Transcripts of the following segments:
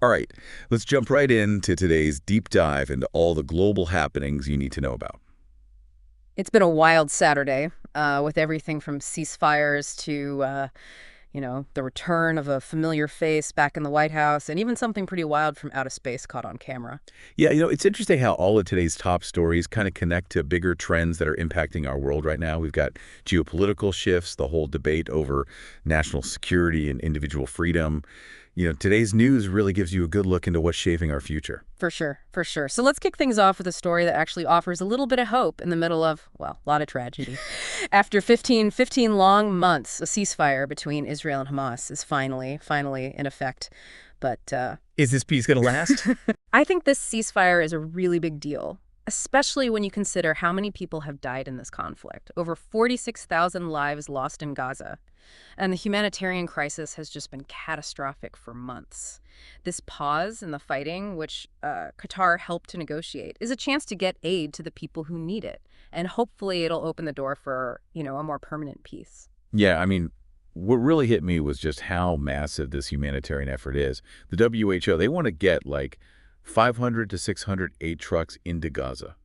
All right, let's jump right into today's deep dive into all the global happenings you need to know about. It's been a wild Saturday, with everything from ceasefires to, the return of a familiar face back in the White House, and even something pretty wild from outer space caught on camera. Yeah, it's interesting how all of today's top stories kind of connect to bigger trends that are impacting our world right now. We've got geopolitical shifts, the whole debate over national security and individual freedom. Today's news really gives you a good look into what's shaping our future. For sure, for sure. So let's kick things off with a story that actually offers a little bit of hope in the middle of, well, a lot of tragedy. After 15 long months, a ceasefire between Israel and Hamas is finally in effect. But Is this peace going to last? I think this ceasefire is a really big deal, especially when you consider how many people have died in this conflict. Over 46,000 lives lost in Gaza. And the humanitarian crisis has just been catastrophic for months. This pause in the fighting, which Qatar helped to negotiate, is a chance to get aid to the people who need it. And hopefully it'll open the door for, a more permanent peace. Yeah, what really hit me was just how massive this humanitarian effort is. The WHO, they want to get like 500 to 600 aid trucks into Gaza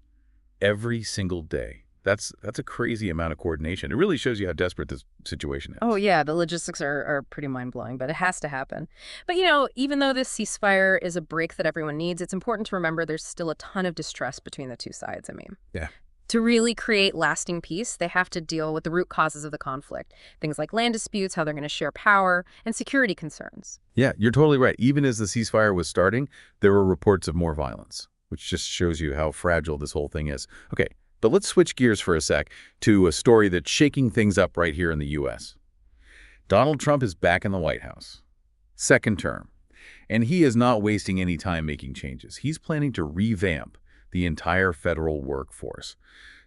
every single day. That's a crazy amount of coordination. It really shows you how desperate this situation Oh, is. yeah, the logistics are pretty mind-blowing, but it has to happen. But, even though this ceasefire is a break that everyone needs, it's important to remember there's still a ton of distrust between the two sides, Yeah. To really create lasting peace, they have to deal with the root causes of the conflict. Things like land disputes, how they're going to share power, and security concerns. Yeah, you're totally right. Even as the ceasefire was starting, there were reports of more violence, which just shows you how fragile this whole thing is. Okay, but let's switch gears for a sec to a story that's shaking things up right here in the U.S. Donald Trump is back in the White House, second term, and he is not wasting any time making changes. He's planning to revamp the entire federal workforce,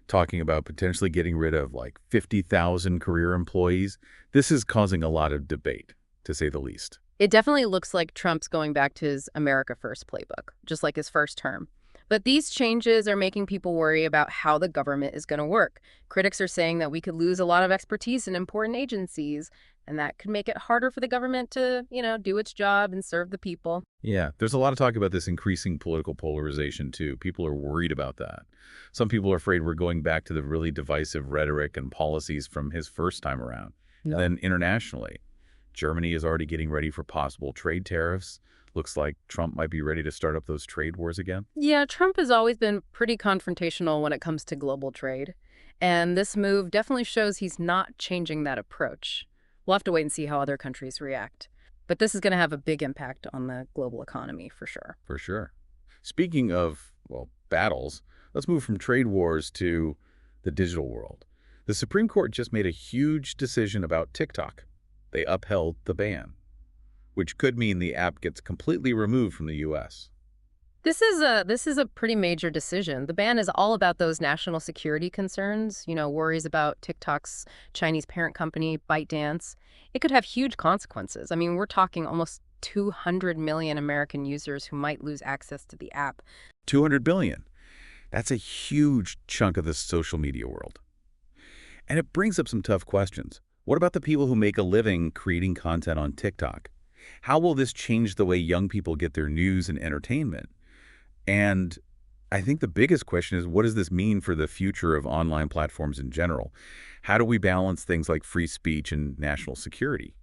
talking about potentially getting rid of like 50,000 career employees. This is causing a lot of debate, to say the least. It definitely looks like Trump's going back to his America First playbook, just like his first term. But these changes are making people worry about how the government is going to work. Critics are saying that we could lose a lot of expertise in important agencies, and that could make it harder for the government to, do its job and serve the people. Yeah, there's a lot of talk about this increasing political polarization, too. People are worried about that. Some people are afraid we're going back to the really divisive rhetoric and policies from his first time around. No. And then internationally, Germany is already getting ready for possible trade tariffs. Looks like Trump might be ready to start up those trade wars again. Yeah, Trump has always been pretty confrontational when it comes to global trade. And this move definitely shows he's not changing that approach. We'll have to wait and see how other countries react. But this is going to have a big impact on the global economy for sure. For sure. Speaking of, well, battles, let's move from trade wars to the digital world. The Supreme Court just made a huge decision about TikTok. They upheld the ban, which could mean the app gets completely removed from the U.S. This is a pretty major decision. The ban is all about those national security concerns, worries about TikTok's Chinese parent company, ByteDance. It could have huge consequences. We're talking almost 200 million American users who might lose access to the app. 200 billion. That's a huge chunk of the social media world. And it brings up some tough questions. What about the people who make a living creating content on TikTok? How will this change the way young people get their news and entertainment? And I think the biggest question is, what does this mean for the future of online platforms in general? How do we balance things like free speech and national security?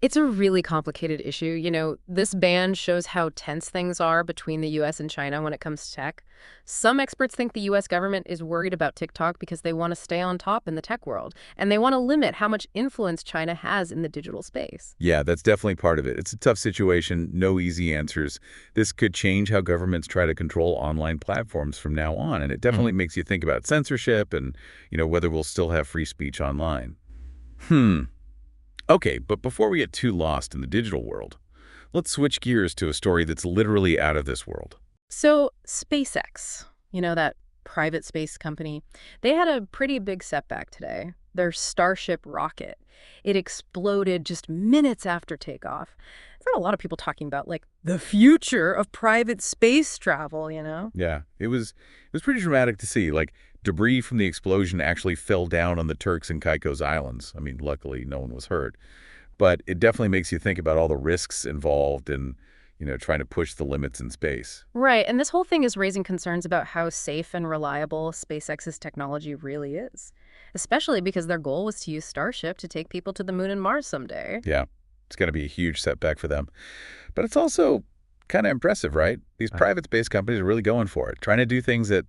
It's a really complicated issue. This ban shows how tense things are between the U.S. and China when it comes to tech. Some experts think the U.S. government is worried about TikTok because they want to stay on top in the tech world, and they want to limit how much influence China has in the digital space. Yeah, that's definitely part of it. It's a tough situation, no easy answers. This could change how governments try to control online platforms from now on, and it definitely makes you think about censorship and, whether we'll still have free speech online. Okay, but before we get too lost in the digital world, let's switch gears to a story that's literally out of this world. So SpaceX, that private space company, they had a pretty big setback today. Their Starship rocket, it exploded just minutes after takeoff. There's a lot of people talking about, like, the future of private space travel. Yeah, it was pretty dramatic to see. Like, debris from the explosion actually fell down on the Turks and Caicos Islands. Luckily, no one was hurt. But it definitely makes you think about all the risks involved and, trying to push the limits in space. Right, and this whole thing is raising concerns about how safe and reliable SpaceX's technology really is, especially because their goal was to use Starship to take people to the moon and Mars someday. Yeah, it's going to be a huge setback for them. But it's also kind of impressive, right? These private space companies are really going for it, trying to do things that,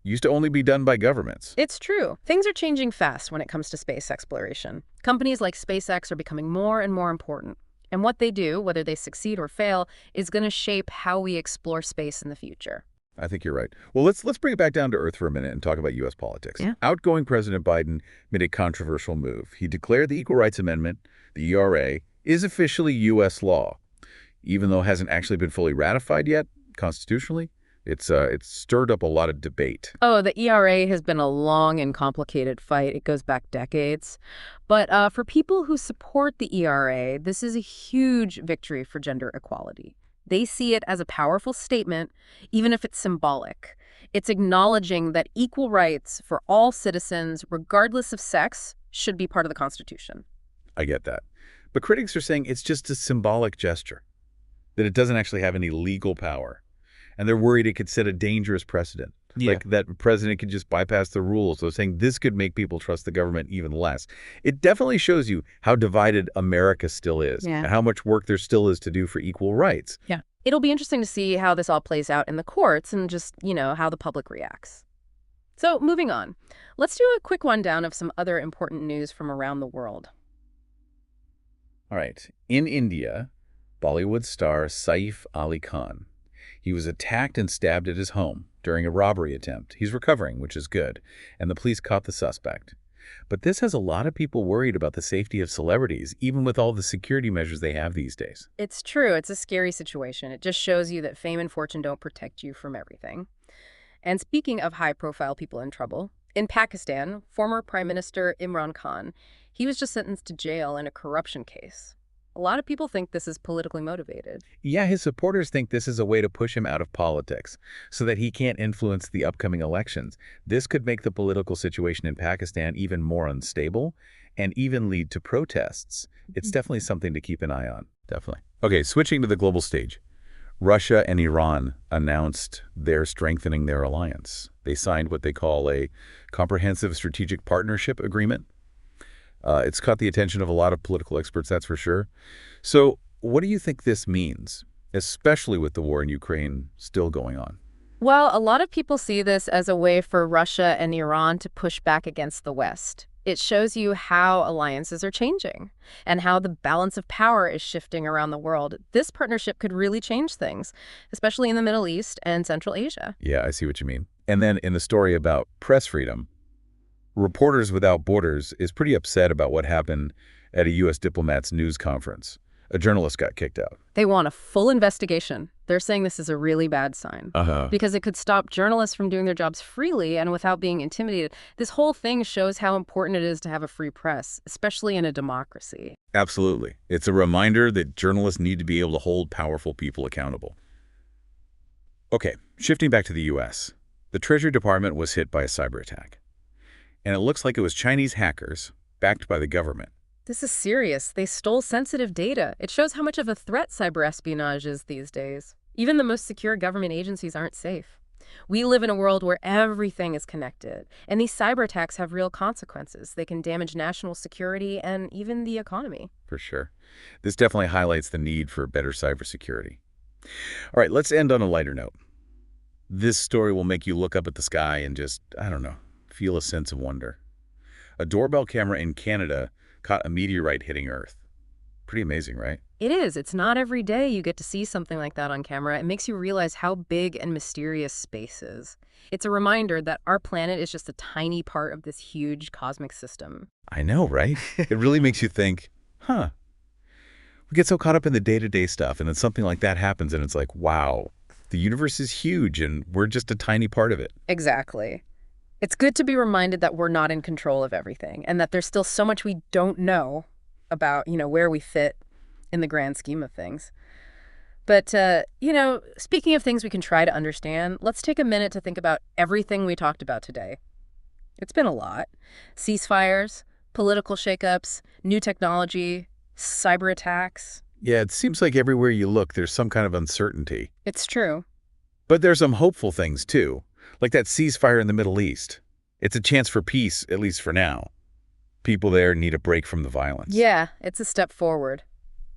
used to only be done by governments. It's true. Things are changing fast when it comes to space exploration. Companies like SpaceX are becoming more and more important. And what they do, whether they succeed or fail, is going to shape how we explore space in the future. I think you're right. Well, let's bring it back down to earth for a minute and talk about U.S. politics. Yeah. Outgoing President Biden made a controversial move. He declared the Equal Rights Amendment, the ERA, is officially U.S. law, even though it hasn't actually been fully ratified yet constitutionally. It's stirred up a lot of debate. Oh, the ERA has been a long and complicated fight. It goes back decades. But for people who support the ERA, this is a huge victory for gender equality. They see it as a powerful statement, even if it's symbolic. It's acknowledging that equal rights for all citizens, regardless of sex, should be part of the Constitution. I get that. But critics are saying it's just a symbolic gesture, that it doesn't actually have any legal power. And they're worried it could set a dangerous precedent. Yeah. Like that president could just bypass the rules. So saying this could make people trust the government even less. It definitely shows you how divided America still is and how much work there still is to do for equal rights. Yeah. It'll be interesting to see how this all plays out in the courts and just, how the public reacts. So moving on, let's do a quick rundown of some other important news from around the world. All right. In India, Bollywood star Saif Ali Khan. He was attacked and stabbed at his home during a robbery attempt. He's recovering, which is good, and the police caught the suspect. But this has a lot of people worried about the safety of celebrities, even with all the security measures they have these days. It's true. It's a scary situation. It just shows you that fame and fortune don't protect you from everything. And speaking of high-profile people in trouble, in Pakistan, former Prime Minister Imran Khan, he was just sentenced to jail in a corruption case. A lot of people think this is politically motivated. Yeah, his supporters think this is a way to push him out of politics so that he can't influence the upcoming elections. This could make the political situation in Pakistan even more unstable and even lead to protests. It's definitely something to keep an eye on. Definitely. Okay, switching to the global stage. Russia and Iran announced they're strengthening their alliance. They signed what they call a comprehensive strategic partnership agreement. It's caught the attention of a lot of political experts, that's for sure. So what do you think this means, especially with the war in Ukraine still going on? Well, a lot of people see this as a way for Russia and Iran to push back against the West. It shows you how alliances are changing and how the balance of power is shifting around the world. This partnership could really change things, especially in the Middle East and Central Asia. Yeah, I see what you mean. And then in the story about press freedom, Reporters Without Borders is pretty upset about what happened at a U.S. diplomat's news conference. A journalist got kicked out. They want a full investigation. They're saying this is a really bad sign because it could stop journalists from doing their jobs freely and without being intimidated. This whole thing shows how important it is to have a free press, especially in a democracy. Absolutely. It's a reminder that journalists need to be able to hold powerful people accountable. Okay, shifting back to the U.S. The Treasury Department was hit by a cyber attack. And it looks like it was Chinese hackers backed by the government. This is serious. They stole sensitive data. It shows how much of a threat cyber espionage is these days. Even the most secure government agencies aren't safe. We live in a world where everything is connected, and these cyber attacks have real consequences. They can damage national security and even the economy. For sure. This definitely highlights the need for better cybersecurity. All right, let's end on a lighter note. This story will make you look up at the sky and just, I don't know, feel a sense of wonder. A doorbell camera in Canada caught a meteorite hitting Earth. Pretty amazing, right? It is. It's not every day you get to see something like that on camera. It makes you realize how big and mysterious space is. It's a reminder that our planet is just a tiny part of this huge cosmic system. I know, right? It really makes you think, we get so caught up in the day-to-day stuff, and then something like that happens, and it's like, wow, the universe is huge, and we're just a tiny part of it. Exactly. It's good to be reminded that we're not in control of everything and that there's still so much we don't know about, where we fit in the grand scheme of things. But, speaking of things we can try to understand, let's take a minute to think about everything we talked about today. It's been a lot. Ceasefires, political shakeups, new technology, cyber attacks, Yeah, it seems like everywhere you look, there's some kind of uncertainty. It's true. But there's some hopeful things, too, like that ceasefire in the Middle East. It's a chance for peace, at least for now. People there need a break from the violence. Yeah, it's a step forward.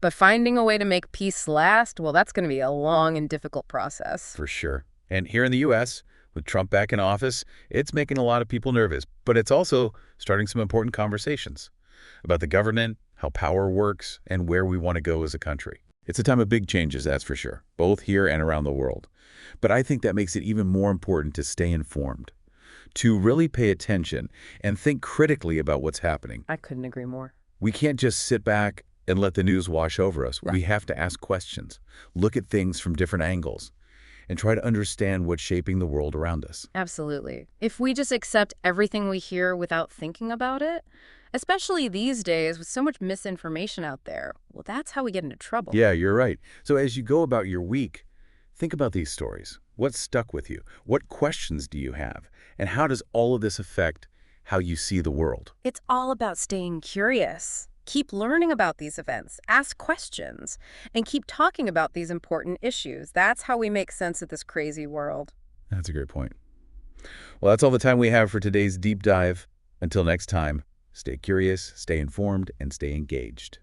But finding a way to make peace last, well, that's going to be a long and difficult process. For sure. And here in the U.S., with Trump back in office, it's making a lot of people nervous. But it's also starting some important conversations about the government, how power works, and where we want to go as a country. It's a time of big changes, that's for sure, both here and around the world. But I think that makes it even more important to stay informed, to really pay attention and think critically about what's happening. I couldn't agree more. We can't just sit back and let the news wash over us. Right. We have to ask questions, look at things from different angles, and try to understand what's shaping the world around us. Absolutely. If we just accept everything we hear without thinking about it, especially these days with so much misinformation out there, well, that's how we get into trouble. Yeah, you're right. So as you go about your week, think about these stories. What stuck with you? What questions do you have? And how does all of this affect how you see the world? It's all about staying curious. Keep learning about these events, ask questions, and keep talking about these important issues. That's how we make sense of this crazy world. That's a great point. Well, that's all the time we have for today's deep dive. Until next time, stay curious, stay informed, and stay engaged.